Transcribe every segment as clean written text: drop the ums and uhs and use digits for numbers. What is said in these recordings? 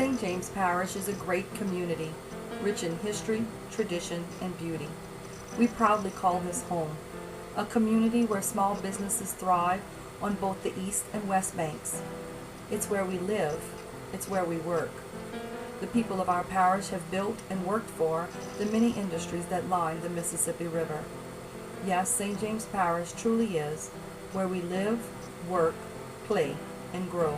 St. James Parish is a great community, rich in history, tradition, and beauty. We proudly call this home, a community where small businesses thrive on both the east and west banks. It's where we live, it's where we work. The people of our parish have built and worked for the many industries that line the Mississippi River. Yes, St. James Parish truly is where we live, work, play, and grow.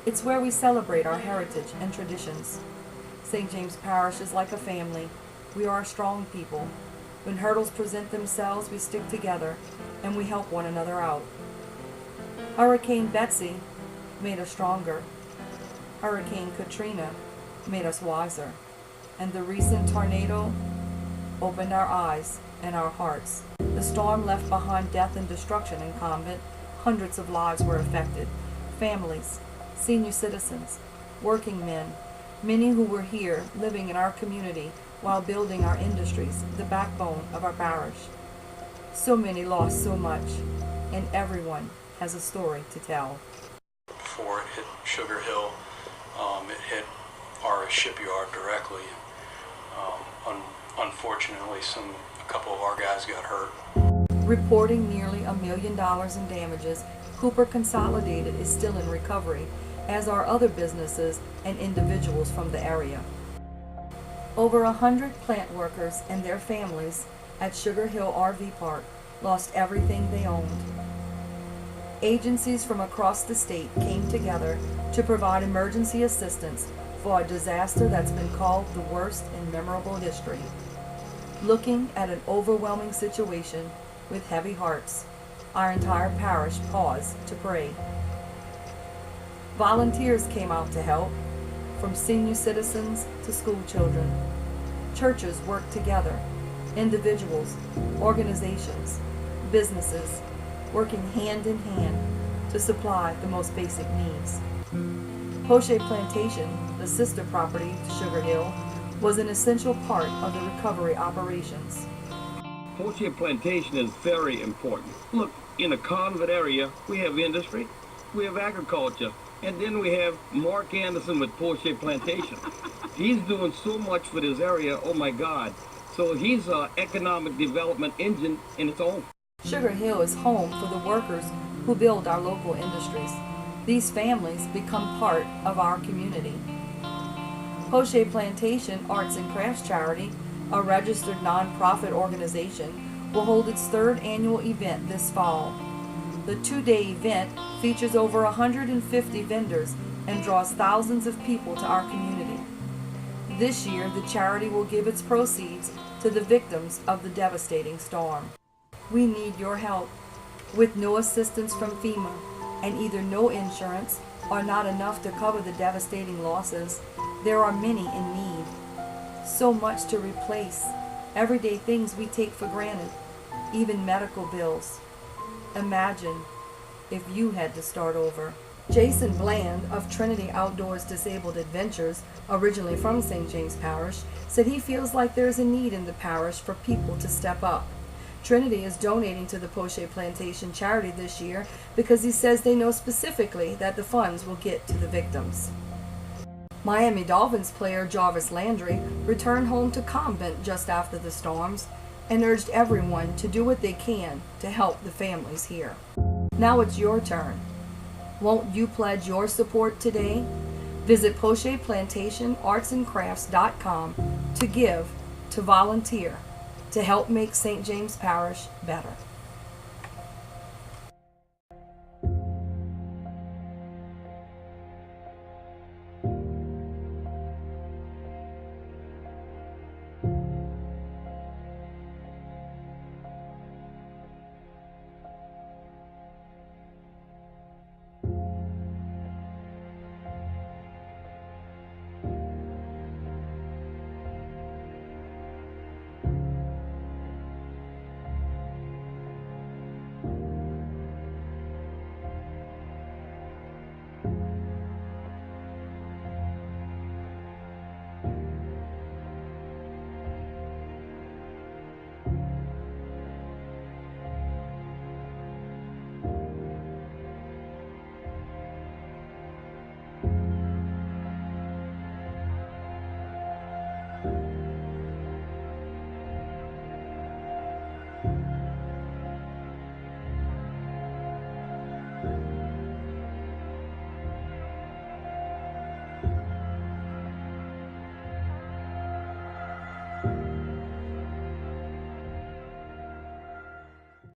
It's where we celebrate our heritage and traditions. St. James Parish is like a family. We are a strong people. When hurdles present themselves, we stick together and we help one another out. Hurricane Betsy made us stronger. Hurricane Katrina made us wiser. And the recent tornado opened our eyes and our hearts. The storm left behind death and destruction in Convent. Hundreds of lives were affected. Families, senior citizens, working men, many who were here living in our community while building our industries, the backbone of our parish. So many lost so much, and everyone has a story to tell. Before it hit Sugar Hill, it hit our shipyard directly. Unfortunately, a couple of our guys got hurt. Reporting nearly $1 million in damages, Cooper Consolidated is still in recovery, as are other businesses and individuals from the area. Over 100 plant workers and their families at Sugar Hill RV Park lost everything they owned. Agencies from across the state came together to provide emergency assistance for a disaster that's been called the worst in memorable history. Looking at an overwhelming situation with heavy hearts, our entire parish paused to pray. Volunteers came out to help, from senior citizens to school children. Churches worked together, individuals, organizations, businesses, working hand in hand to supply the most basic needs. Poche Plantation, the sister property to Sugar Hill, was an essential part of the recovery operations. Poche Plantation is very important. Look, in the Convent area, we have industry, we have agriculture, and then we have Mark Anderson with Poche Plantation. He's doing so much for this area, oh my God. So he's an economic development engine in its own. Sugar Hill is home for the workers who build our local industries. These families become part of our community. Poche Plantation Arts and Crafts Charity, a registered nonprofit organization, will hold its third annual event this fall. The two-day event features over 150 vendors and draws thousands of people to our community. This year, the charity will give its proceeds to the victims of the devastating storm. We need your help. With no assistance from FEMA and either no insurance or not enough to cover the devastating losses, there are many in need. So much to replace, everyday things we take for granted, even medical bills. Imagine if you had to start over. Jason Bland of Trinity Outdoors Disabled Adventures, originally from St. James Parish, said he feels like there's a need in the parish for people to step up. Trinity is donating to the Poche Plantation charity this year because he says they know specifically that the funds will get to the victims. Miami Dolphins player Jarvis Landry returned home to Convent just after the storms and urged everyone to do what they can to help the families here. Now it's your turn. Won't you pledge your support today? Visit PochePlantationArtsandCrafts.com to give, to volunteer, to help make St. James Parish better.